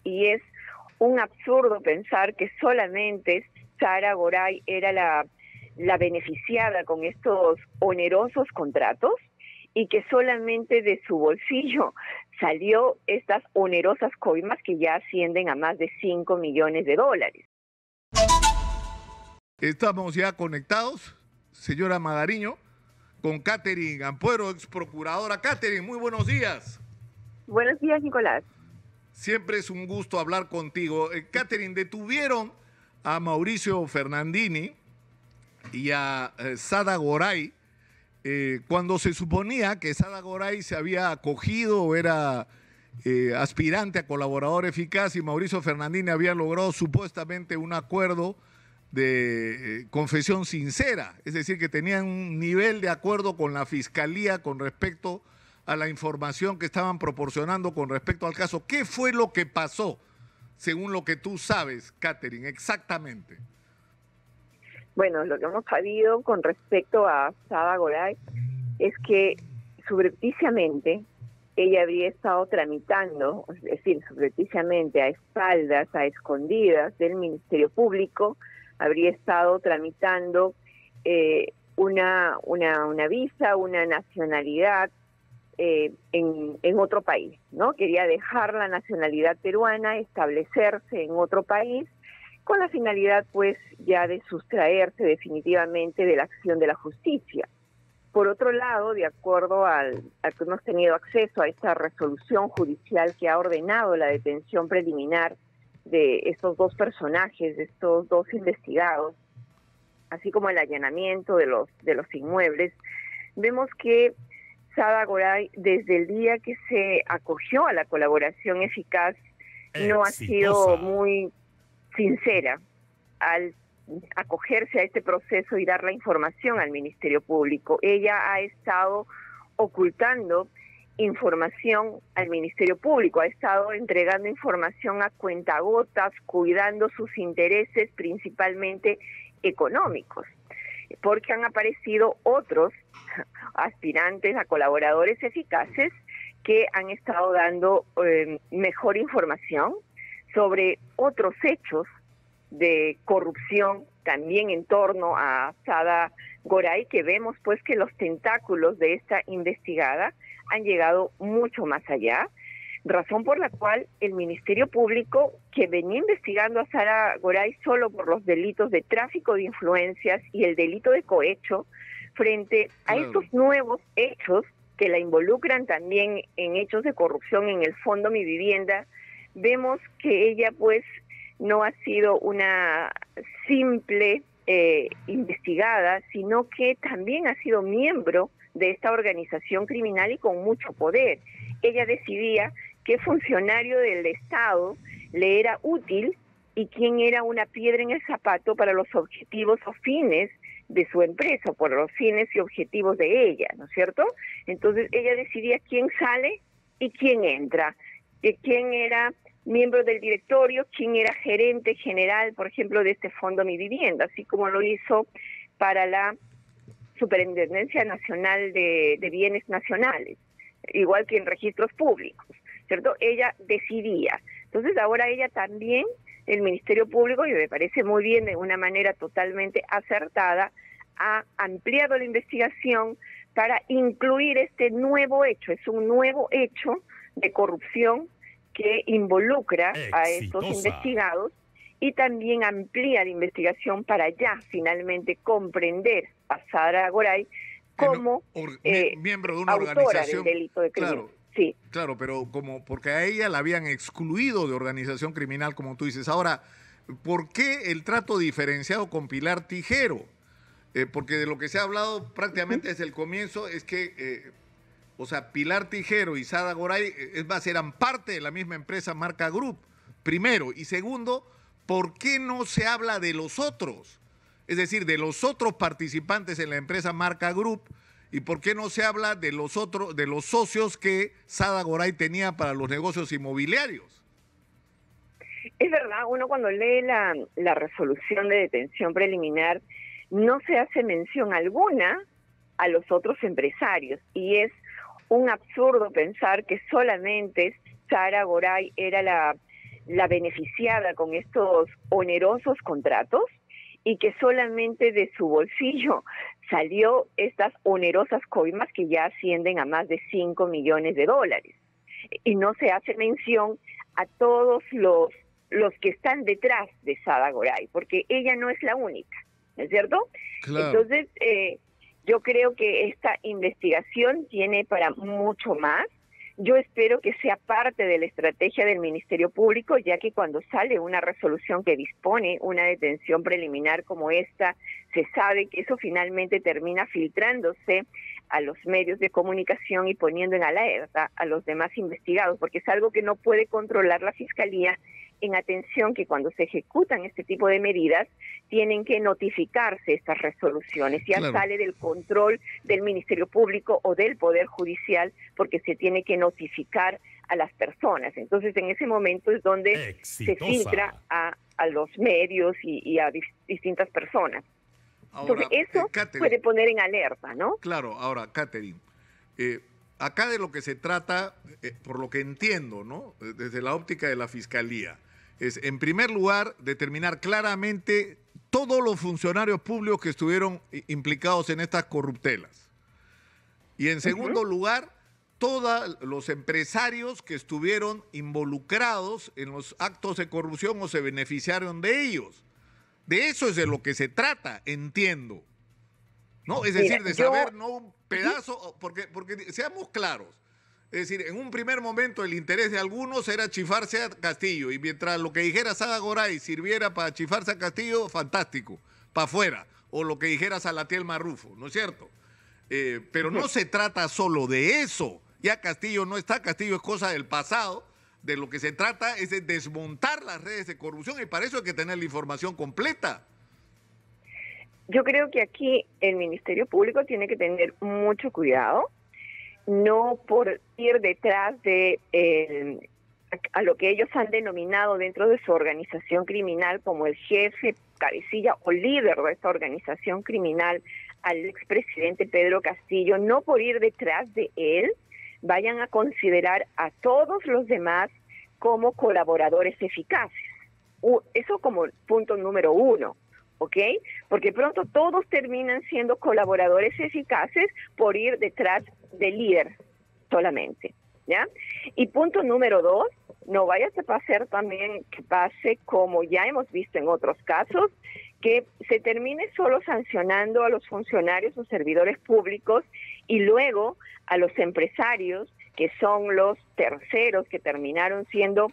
y es un absurdo pensar que solamente Sara Goray era la beneficiada con estos onerosos contratos y que solamente de su bolsillo salió estas onerosas coimas que ya ascienden a más de 5 millones de dólares. Estamos ya conectados, señora Magariño, con Catherine Ampuero, ex procuradora. Catherine, muy buenos días. Buenos días, Nicolás. Siempre es un gusto hablar contigo. Catherine, detuvieron a Mauricio Fernandini y a Sada Goray cuando se suponía que Sada Goray se había acogido o era aspirante a colaborador eficaz y Mauricio Fernandini había logrado supuestamente un acuerdo de confesión sincera, es decir, que tenían un nivel de acuerdo con la Fiscalía con respecto a la información que estaban proporcionando con respecto al caso. ¿Qué fue lo que pasó, según lo que tú sabes, Catherine, exactamente? Bueno, lo que hemos sabido con respecto a Sada Goray es que subrepticiamente ella habría estado tramitando, es decir, subrepticiamente a espaldas, a escondidas del Ministerio Público, habría estado tramitando una visa, una nacionalidad en otro país, ¿no? Quería dejar la nacionalidad peruana, establecerse en otro país, con la finalidad, pues, ya de sustraerse definitivamente de la acción de la justicia. Por otro lado, de acuerdo al que hemos tenido acceso a esta resolución judicial que ha ordenado la detención preliminar de estos dos personajes, de estos dos investigados, así como el allanamiento de los inmuebles, vemos que Sada Goray, desde el día que se acogió a la colaboración eficaz, no ha sido muy sincera al acogerse a este proceso y dar la información al Ministerio Público. Ella ha estado ocultando información al Ministerio Público, ha estado entregando información a cuentagotas, cuidando sus intereses principalmente económicos, porque han aparecido otros aspirantes a colaboradores eficaces que han estado dando mejor información sobre otros hechos de corrupción también en torno a Sada Goray, que vemos pues que los tentáculos de esta investigada han llegado mucho más allá, razón por la cual el Ministerio Público, que venía investigando a Sada Goray solo por los delitos de tráfico de influencias y el delito de cohecho, frente a estos nuevos hechos que la involucran también en hechos de corrupción en el Fondo Mi Vivienda, vemos que ella pues no ha sido una simple investigada, sino que también ha sido miembro de esta organización criminal y con mucho poder. Ella decidía qué funcionario del Estado le era útil y quién era una piedra en el zapato para los objetivos o fines de su empresa, por los fines y objetivos de ella, ¿no es cierto? Entonces ella decidía quién sale y quién entra, quién era miembro del directorio, quién era gerente general, por ejemplo, de este Fondo Mi Vivienda, así como lo hizo para la Superintendencia Nacional de Bienes Nacionales, igual que en registros públicos, ¿cierto? Ella decidía. Entonces ahora ella también, el Ministerio Público, y me parece muy bien, de una manera totalmente acertada, ha ampliado la investigación para incluir este nuevo hecho. Es un nuevo hecho de corrupción que involucra a estos investigados y también amplía la investigación para ya finalmente comprender a Sada Goray como miembro de una autora organización del delito de crimen. Claro, sí. Claro, pero porque a ella la habían excluido de organización criminal, como tú dices. Ahora, ¿por qué el trato diferenciado con Pilar Tijero? Porque de lo que se ha hablado prácticamente desde el comienzo es que o sea, Pilar Tijero y Sada Goray, es más, eran parte de la misma empresa Marca Group, primero. Y segundo, ¿por qué no se habla de los otros? Es decir, de los otros participantes en la empresa Marca Group, ¿y por qué no se habla de los otros, de los socios que Sada Goray tenía para los negocios inmobiliarios? Es verdad, uno cuando lee la resolución de detención preliminar, no se hace mención alguna a los otros empresarios, y es un absurdo pensar que solamente Sara Goray era la beneficiada con estos onerosos contratos y que solamente de su bolsillo salió estas onerosas coimas que ya ascienden a más de 5 millones de dólares. Y no se hace mención a todos los que están detrás de Sada Goray, porque ella no es la única, ¿no es cierto? Claro. Entonces, yo creo que esta investigación tiene para mucho más. Yo espero que sea parte de la estrategia del Ministerio Público, ya que cuando sale una resolución que dispone una detención preliminar como esta, se sabe que eso finalmente termina filtrándose a los medios de comunicación y poniendo en alerta a los demás investigados, porque es algo que no puede controlar la Fiscalía, en atención que cuando se ejecutan este tipo de medidas tienen que notificarse estas resoluciones. Ya Claro. sale del control del Ministerio Público o del Poder Judicial, porque se tiene que notificar a las personas. Entonces, en ese momento es donde se filtra a los medios y a distintas personas. Ahora, Entonces, eso Catherine, puede poner en alerta, ¿no? claro, ahora, Catherine, acá de lo que se trata, por lo que entiendo, ¿no? Desde la óptica de la Fiscalía, es, en primer lugar, determinar claramente todos los funcionarios públicos que estuvieron implicados en estas corruptelas. Y en segundo lugar, todos los empresarios que estuvieron involucrados en los actos de corrupción o se beneficiaron de ellos. De eso es de lo que se trata, entiendo. ¿No? Es decir, de saber, no un pedazo, porque seamos claros. Es decir, en un primer momento el interés de algunos era chifarse a Castillo, y mientras lo que dijera Sada Goray sirviera para chifarse a Castillo, fantástico, para afuera. O lo que dijera Salatiel Marrufo, ¿no es cierto? Pero no se trata solo de eso. Ya Castillo no está, Castillo es cosa del pasado. De lo que se trata es de desmontar las redes de corrupción, y para eso hay que tener la información completa. Yo creo que aquí el Ministerio Público tiene que tener mucho cuidado, no por ir detrás de a lo que ellos han denominado dentro de su organización criminal como el jefe, cabecilla o líder de esta organización criminal, al expresidente Pedro Castillo, no por ir detrás de él, vayan a considerar a todos los demás como colaboradores eficaces. Eso como punto número uno. ¿Ok? Porque pronto todos terminan siendo colaboradores eficaces por ir detrás del líder solamente, ¿ya? Y punto número dos, no vaya a pasar también que pase como ya hemos visto en otros casos, que se termine solo sancionando a los funcionarios o servidores públicos y luego a los empresarios, que son los terceros que terminaron siendo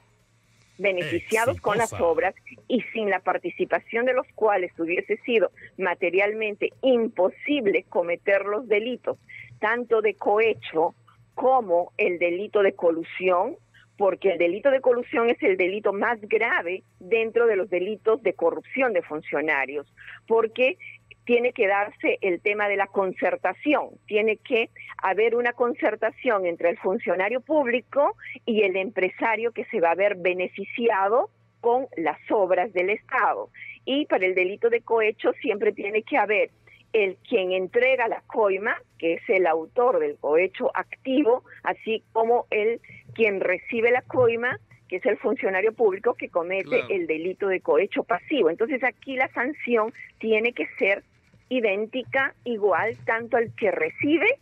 beneficiados con las obras y sin la participación de los cuales hubiese sido materialmente imposible cometer los delitos, tanto de cohecho como el delito de colusión, porque el delito de colusión es el delito más grave dentro de los delitos de corrupción de funcionarios, porque tiene que darse el tema de la concertación, tiene que haber una concertación entre el funcionario público y el empresario que se va a ver beneficiado con las obras del Estado. Y para el delito de cohecho siempre tiene que haber el quien entrega la coima, que es el autor del cohecho activo, así como el quien recibe la coima, que es el funcionario público que comete el delito de cohecho pasivo. Entonces aquí la sanción tiene que ser idéntica, igual, tanto al que recibe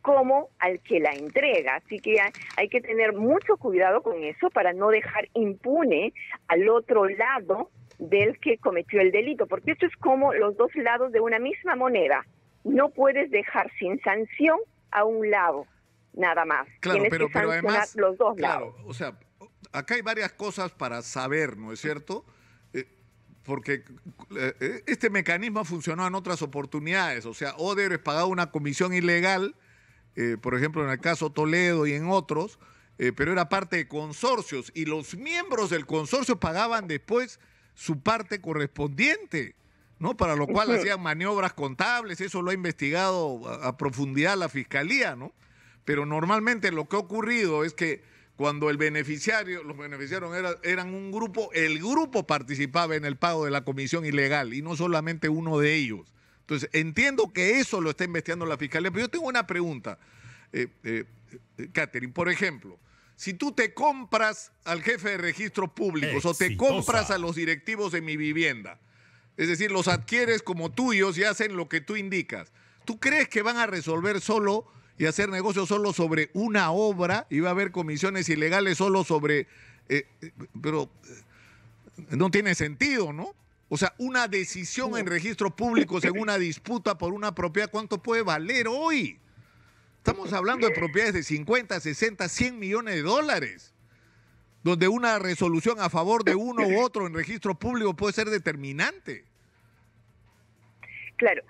como al que la entrega. Así que hay que tener mucho cuidado con eso para no dejar impune al otro lado del que cometió el delito, porque esto es como los dos lados de una misma moneda. No puedes dejar sin sanción a un lado, nada más. Claro, Tienes pero que sancionar además, los dos claro, lados. o sea, acá hay varias cosas para saber, ¿no es cierto? Porque este mecanismo funcionó en otras oportunidades. O sea, Odebrecht pagaba una comisión ilegal, por ejemplo, en el caso Toledo y en otros, pero era parte de consorcios y los miembros del consorcio pagaban después su parte correspondiente, ¿no? Para lo cual hacían maniobras contables. Eso lo ha investigado a profundidad la Fiscalía, ¿no? Pero normalmente lo que ha ocurrido es que cuando los beneficiarios eran un grupo, el grupo participaba en el pago de la comisión ilegal y no solamente uno de ellos. Entonces, entiendo que eso lo está investigando la Fiscalía, pero yo tengo una pregunta, Catherine. Por ejemplo, si tú te compras al jefe de registros públicos o te compras a los directivos de Mi Vivienda, es decir, los adquieres como tuyos y hacen lo que tú indicas, ¿tú crees que van a resolver solo y hacer negocios solo sobre una obra y va a haber comisiones ilegales solo sobre... pero no tiene sentido, ¿no? O sea, una decisión en registros públicos en una disputa por una propiedad, ¿cuánto puede valer hoy? Estamos hablando de propiedades de 50, 60, 100 millones de dólares, donde una resolución a favor de uno u otro en registro público puede ser determinante. Claro,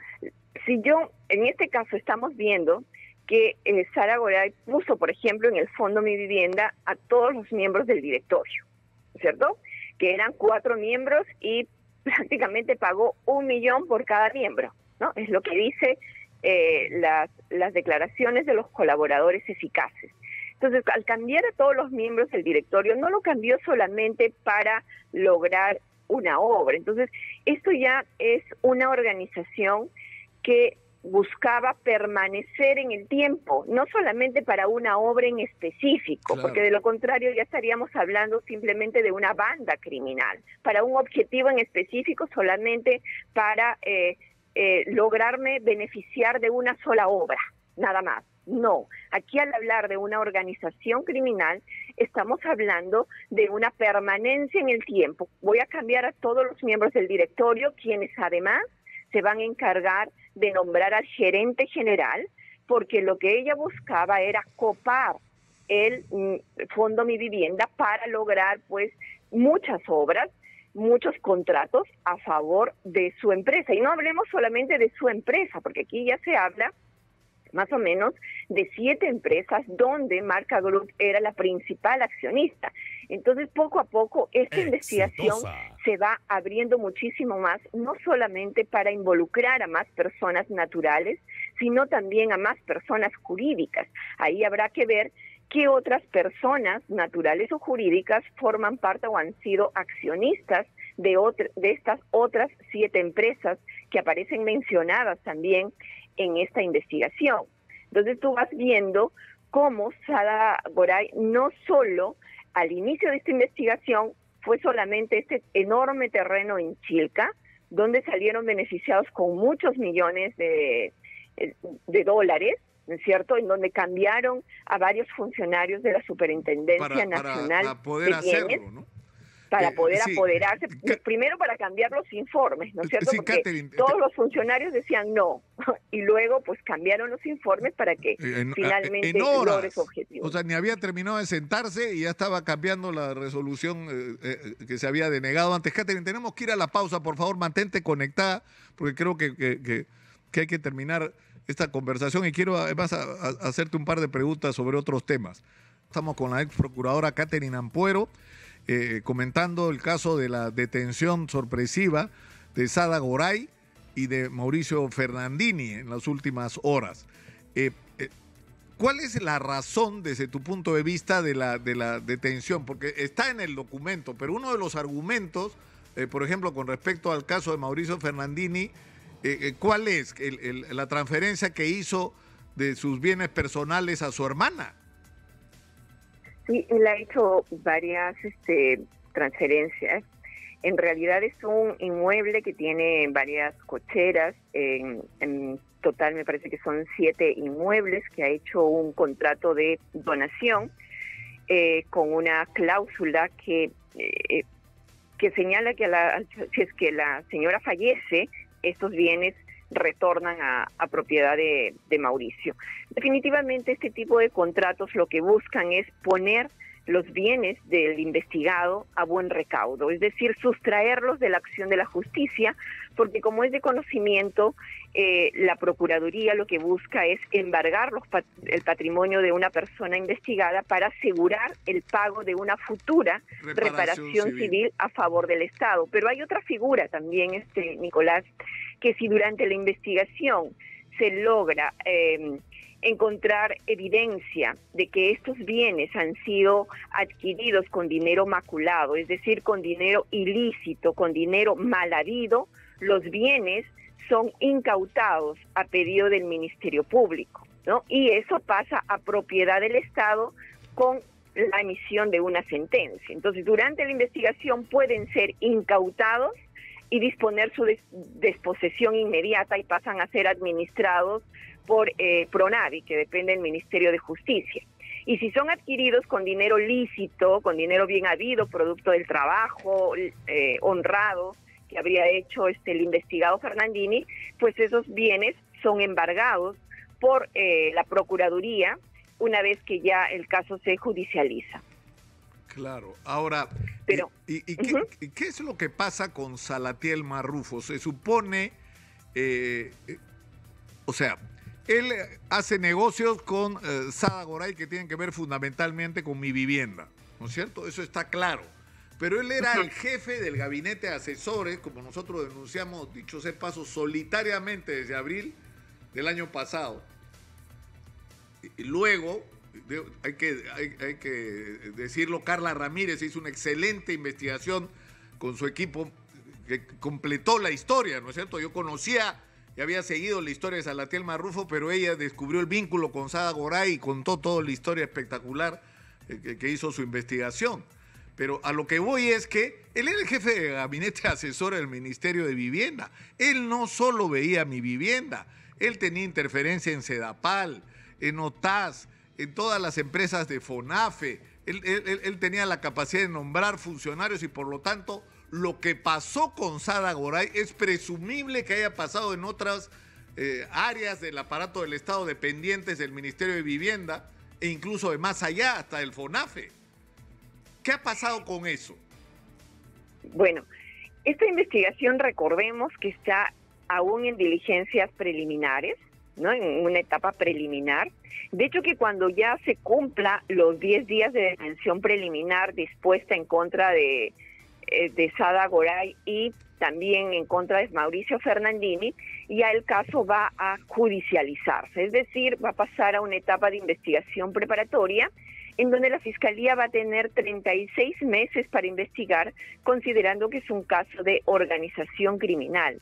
si yo, en este caso estamos viendo que Sara Goray puso, por ejemplo, en el fondo Mi Vivienda a todos los miembros del directorio, ¿cierto? Que eran 4 miembros y prácticamente pagó 1 millón por cada miembro, ¿no? Es lo que dice las declaraciones de los colaboradores eficaces. Entonces, al cambiar a todos los miembros del directorio, no lo cambió solamente para lograr una obra. Entonces, esto ya es una organización que buscaba permanecer en el tiempo, no solamente para una obra en específico, porque de lo contrario ya estaríamos hablando simplemente de una banda criminal, para un objetivo en específico solamente para lograrme beneficiar de una sola obra, nada más. No, aquí al hablar de una organización criminal, estamos hablando de una permanencia en el tiempo. Voy a cambiar a todos los miembros del directorio, quienes además se van a encargar de nombrar al gerente general, porque lo que ella buscaba era copar el fondo Mi Vivienda para lograr pues muchas obras, muchos contratos a favor de su empresa. Y no hablemos solamente de su empresa, porque aquí ya se habla más o menos de 7 empresas donde Marca Group era la principal accionista. Entonces, poco a poco, esta investigación se va abriendo muchísimo más, no solamente para involucrar a más personas naturales, sino también a más personas jurídicas. Ahí habrá que ver qué otras personas naturales o jurídicas forman parte o han sido accionistas de estas otras 7 empresas que aparecen mencionadas también en esta investigación. Entonces tú vas viendo cómo Sara Goray no solo al inicio de esta investigación fue solamente este enorme terreno en Chilca, donde salieron beneficiados con muchos millones de dólares, ¿no es cierto?, en donde cambiaron a varios funcionarios de la Superintendencia Nacional para poder de Bienes, hacerlo, ¿no? para poder apoderarse, primero para cambiar los informes, ¿no es cierto? Sí, porque Catherine, todos los funcionarios decían no, y luego pues cambiaron los informes para que finalmente logre su objetivo. O sea, ni había terminado de sentarse y ya estaba cambiando la resolución que se había denegado antes. Catherine, tenemos que ir a la pausa, por favor, mantente conectada, porque creo que hay que terminar esta conversación y quiero además hacerte un par de preguntas sobre otros temas. Estamos con la ex procuradora Catherine Ampuero, comentando el caso de la detención sorpresiva de Sara Goray y de Mauricio Fernandini en las últimas horas. ¿Cuál es la razón, desde tu punto de vista, de la detención? Porque está en el documento, pero uno de los argumentos, por ejemplo, con respecto al caso de Mauricio Fernandini, ¿cuál es? La transferencia que hizo de sus bienes personales a su hermana. Sí, él ha hecho varias transferencias. En realidad es un inmueble que tiene varias cocheras. En total me parece que son 7 inmuebles que ha hecho un contrato de donación con una cláusula que señala que si es que la señora fallece, estos bienes retornan a propiedad de Mauricio. Definitivamente este tipo de contratos lo que buscan es poner los bienes del investigado a buen recaudo, es decir, sustraerlos de la acción de la justicia, porque como es de conocimiento, la Procuraduría lo que busca es embargar el patrimonio de una persona investigada para asegurar el pago de una futura reparación civil a favor del Estado. Pero hay otra figura también, Nicolás, que si durante la investigación se logra encontrar evidencia de que estos bienes han sido adquiridos con dinero maculado, es decir, con dinero ilícito, con dinero mal habido, los bienes son incautados a pedido del Ministerio Público, ¿no? Y eso pasa a propiedad del Estado con la emisión de una sentencia. Entonces, durante la investigación pueden ser incautados y disponer su desposesión inmediata y pasan a ser administrados por Pronavi, que depende del Ministerio de Justicia. Y si son adquiridos con dinero lícito, con dinero bien habido, producto del trabajo honrado que habría hecho el investigado Fernandini, pues esos bienes son embargados por la Procuraduría una vez que ya el caso se judicializa. Claro. Ahora, pero ¿qué es lo que pasa con Salatiel Marrufo? Se supone, o sea, él hace negocios con Sada Goray que tienen que ver fundamentalmente con Mi Vivienda, ¿no es cierto? Eso está claro. Pero él era el jefe del gabinete de asesores, como nosotros denunciamos, dicho sea de paso, solitariamente desde abril del año pasado. Y luego, hay que decirlo, Carla Ramírez hizo una excelente investigación con su equipo que completó la historia, ¿no es cierto? Yo conocía y había seguido la historia de Salatiel Marrufo, pero ella descubrió el vínculo con Sada Goray y contó toda la historia espectacular que hizo su investigación. Pero a lo que voy es que él era el jefe de gabinete asesor del Ministerio de Vivienda. Él no solo veía Mi Vivienda, él tenía interferencia en Sedapal, en OTAS, en todas las empresas de FONAFE. Él tenía la capacidad de nombrar funcionarios y por lo tanto lo que pasó con Sada Goray es presumible que haya pasado en otras áreas del aparato del Estado dependientes del Ministerio de Vivienda e incluso de más allá, hasta el FONAFE. ¿Qué ha pasado con eso? Bueno, esta investigación, recordemos que está aún en diligencias preliminares, ¿no? En una etapa preliminar. De hecho, que cuando ya se cumpla los 10 días de detención preliminar dispuesta en contra de Sada Goray y también en contra de Mauricio Fernandini, ya el caso va a judicializarse, es decir, va a pasar a una etapa de investigación preparatoria en donde la Fiscalía va a tener 36 meses para investigar, considerando que es un caso de organización criminal.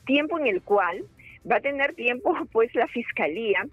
Tiempo en el cual va a tener tiempo, pues, la Fiscalía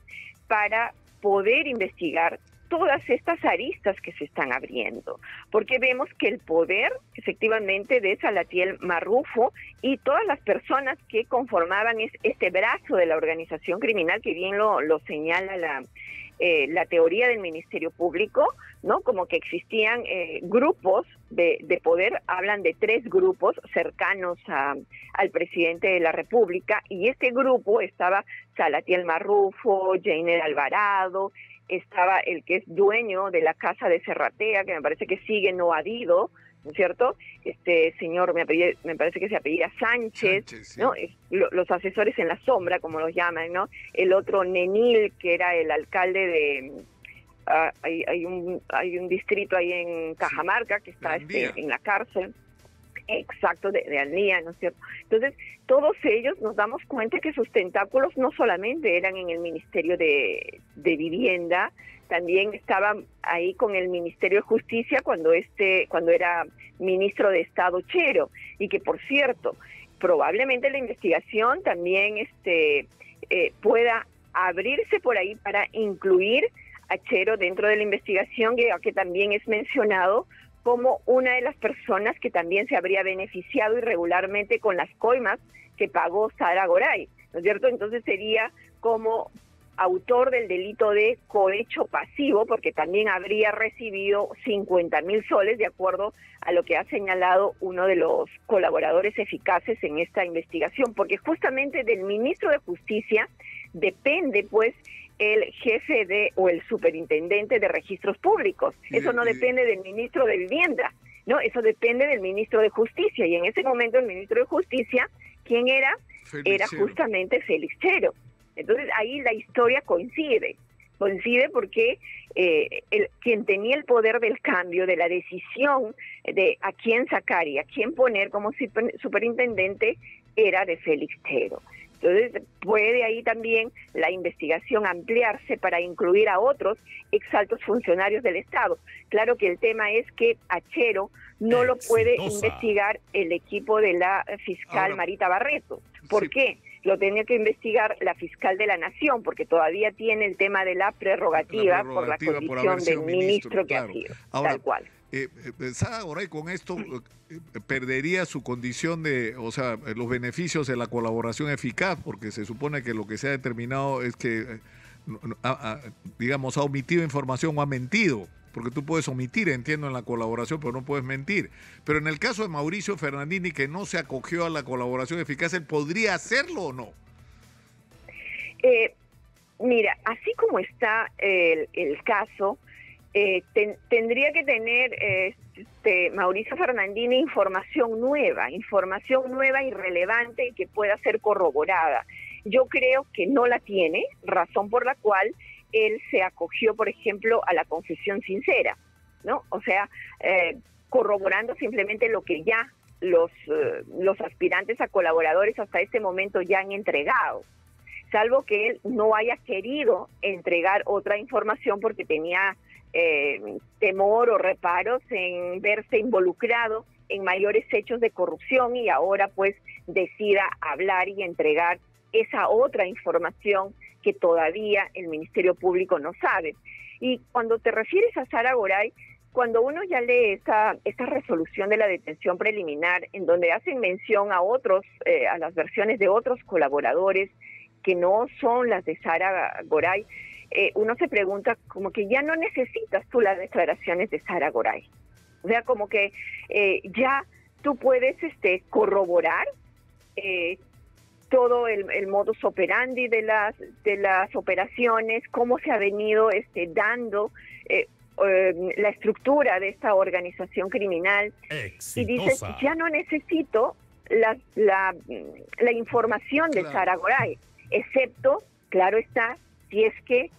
para poder investigar todas estas aristas que se están abriendo, porque vemos que el poder, efectivamente, de Salatiel Marrufo y todas las personas que conformaban este brazo de la organización criminal, que bien lo señala la teoría del Ministerio Público, ¿no? Como que existían grupos de poder, hablan de 3 grupos cercanos al presidente de la República, y este grupo estaba Salatiel Marrufo, Jainer Alvarado, estaba el que es dueño de la casa de Serratea, que me parece que sigue no habido, ¿no es cierto? Este señor, me parece que se apellida Sánchez, sí. ¿No? Los asesores en la sombra, como los llaman, ¿no? El otro Nenil, que era el alcalde de... hay un distrito ahí en Cajamarca que está en la cárcel. Exacto, de Alnía, ¿no es cierto? Entonces, todos ellos nos damos cuenta que sus tentáculos no solamente eran en el Ministerio de Vivienda, también estaban ahí con el Ministerio de Justicia cuando era ministro de Estado Chero, y que, por cierto, probablemente la investigación también pueda abrirse por ahí para incluir a Chero dentro de la investigación, que también es mencionado como una de las personas que también se habría beneficiado irregularmente con las coimas que pagó Sada Goray, ¿no es cierto? Entonces sería como autor del delito de cohecho pasivo, porque también habría recibido 50.000 soles, de acuerdo a lo que ha señalado uno de los colaboradores eficaces en esta investigación, porque justamente del ministro de Justicia depende, pues, el jefe o el superintendente de registros públicos. Eso no depende del ministro de Vivienda, ¿no? Eso depende del ministro de Justicia, y en ese momento el ministro de Justicia, ¿quién era? Era justamente Félix Chero. Entonces ahí la historia coincide porque quien tenía el poder del cambio, de la decisión de a quién sacar y a quién poner como superintendente, era de Félix Chero. Entonces puede ahí también la investigación ampliarse para incluir a otros exaltos funcionarios del Estado. Claro que el tema es que a Chero no lo puede investigar el equipo de la fiscal Marita Barreto. ¿Por qué? lo tenía que investigar la fiscal de la Nación, porque todavía tiene el tema de la prerrogativa por la condición del ministro que ha sido, ahora, tal cual. Sada Goray con esto perdería su condición de, o sea, los beneficios de la colaboración eficaz, porque se supone que lo que se ha determinado es que, digamos, ha omitido información o ha mentido. Porque tú puedes omitir, entiendo, en la colaboración, pero no puedes mentir. Pero en el caso de Mauricio Fernandini, que no se acogió a la colaboración eficaz, ¿él podría hacerlo o no? Mira, así como está el caso, tendría que tener Mauricio Fernandini información nueva y relevante que pueda ser corroborada. Yo creo que no la tiene, razón por la cual él se acogió, por ejemplo, a la confesión sincera, ¿no? O sea, corroborando simplemente lo que ya los aspirantes a colaboradores hasta este momento ya han entregado, salvo que él no haya querido entregar otra información porque tenía temor o reparos en verse involucrado en mayores hechos de corrupción y ahora pues decida hablar y entregar esa otra información que todavía el Ministerio Público no sabe. Y cuando te refieres a Sada Goray, cuando uno ya lee esta resolución de la detención preliminar, en donde hacen mención a otros, a las versiones de otros colaboradores que no son las de Sada Goray, uno se pregunta como que ya no necesitas tú las declaraciones de Sada Goray. O sea, como que ya tú puedes corroborar todo el modus operandi de las operaciones, cómo se ha venido dando la estructura de esta organización criminal. Exitosa. Y dices, ya no necesito la información de Sada Goray, excepto, claro está, si es que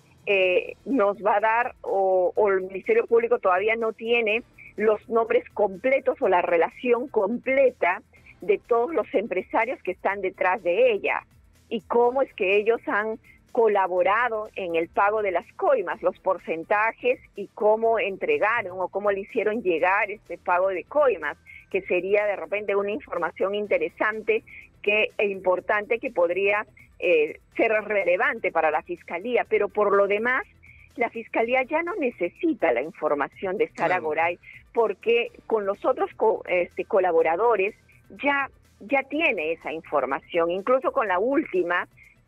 nos va a dar o el Ministerio Público todavía no tiene los nombres completos o la relación completa de todos los empresarios que están detrás de ella y cómo es que ellos han colaborado en el pago de las coimas, los porcentajes y cómo entregaron o cómo le hicieron llegar este pago de coimas, que sería de repente una información interesante e importante que podría ser relevante para la Fiscalía, pero por lo demás la Fiscalía ya no necesita la información de Sada Goray porque con los otros colaboradores ya tiene esa información, incluso con la última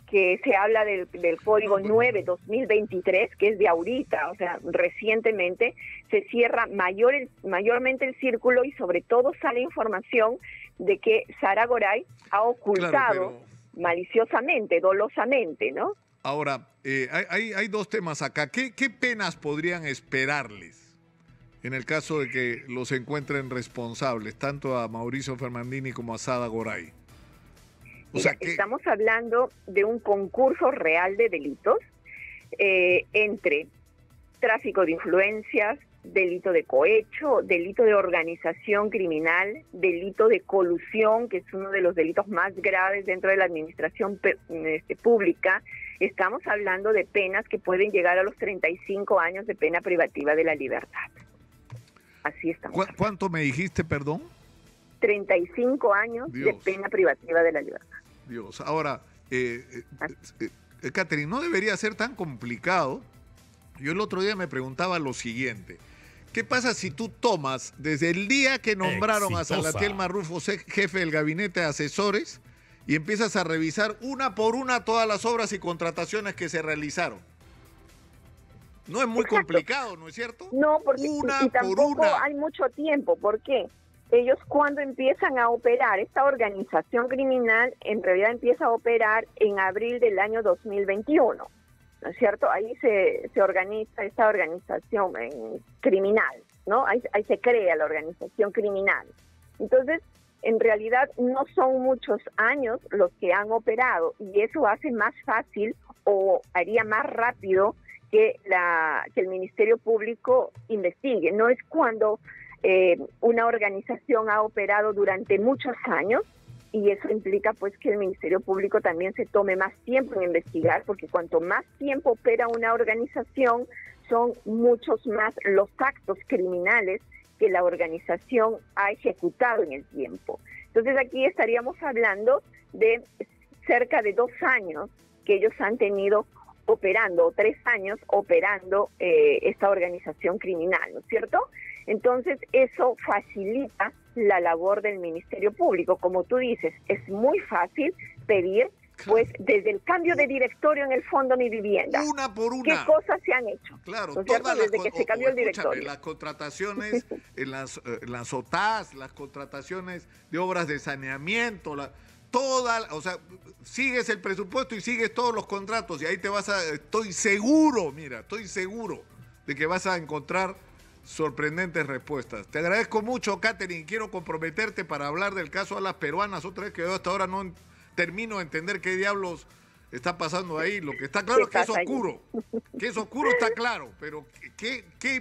que se habla del Código 9/2023, que es de ahorita, o sea, recientemente se cierra mayormente el círculo y sobre todo sale información de que Sada Goray ha ocultado maliciosamente, dolosamente, ¿no? Ahora, hay dos temas acá. ¿Qué penas podrían esperarles en el caso de que los encuentren responsables, tanto a Mauricio Fernandini como a Sada Goray? Estamos hablando de un concurso real de delitos entre tráfico de influencias, delito de cohecho, delito de organización criminal, delito de colusión, que es uno de los delitos más graves dentro de la administración pública. Estamos hablando de penas que pueden llegar a los 35 años de pena privativa de la libertad. Así estamos. ¿Cuánto me dijiste, perdón? 35 años de pena privativa de la libertad. Dios, ahora, Catherine, no debería ser tan complicado. Yo el otro día me preguntaba lo siguiente. ¿Qué pasa si tú tomas desde el día que nombraron a Salatiel Marrufo jefe del gabinete de asesores y empiezas a revisar una por una todas las obras y contrataciones que se realizaron? No es muy complicado, ¿no es cierto? No, porque y tampoco hay mucho tiempo. ¿Por qué? Ellos cuando empiezan a operar, esta organización criminal en realidad empieza a operar en abril del año 2021, ¿no es cierto? Ahí se organiza esta organización criminal, ¿no? Ahí se crea la organización criminal. Entonces, en realidad no son muchos años los que han operado y eso hace más fácil o haría más rápido que el Ministerio Público investigue. No es cuando una organización ha operado durante muchos años y eso implica pues que el Ministerio Público también se tome más tiempo en investigar, porque cuanto más tiempo opera una organización, son muchos más los actos criminales que la organización ha ejecutado en el tiempo. Entonces aquí estaríamos hablando de cerca de 2 años que ellos han tenido operando, o 3 años operando esta organización criminal, ¿no es cierto? Entonces, eso facilita la labor del Ministerio Público. Como tú dices, es muy fácil pedir, pues, desde el cambio de directorio en el Fondo Mi Vivienda. Una por una. ¿Qué cosas se han hecho? Claro, ¿no es cierto? Desde que se cambió el directorio. Las contrataciones en las OTAS, las contrataciones de obras de saneamiento, o sea, sigues el presupuesto y sigues todos los contratos y ahí estoy seguro de que vas a encontrar sorprendentes respuestas. Te agradezco mucho, Catherine, quiero comprometerte para hablar del caso a las peruanas otra vez, que yo hasta ahora no termino de entender qué diablos está pasando ahí. Lo que está claro es que es oscuro. Que es oscuro está claro, pero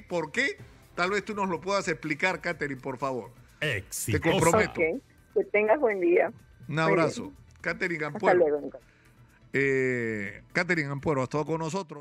por qué? Tal vez tú nos lo puedas explicar, Catherine, por favor. Éxito. Te comprometo. Okay. Que tengas buen día. Un abrazo. Catherine Hasta Ampuero. luego. Catherine Ampuero ha estado con nosotros.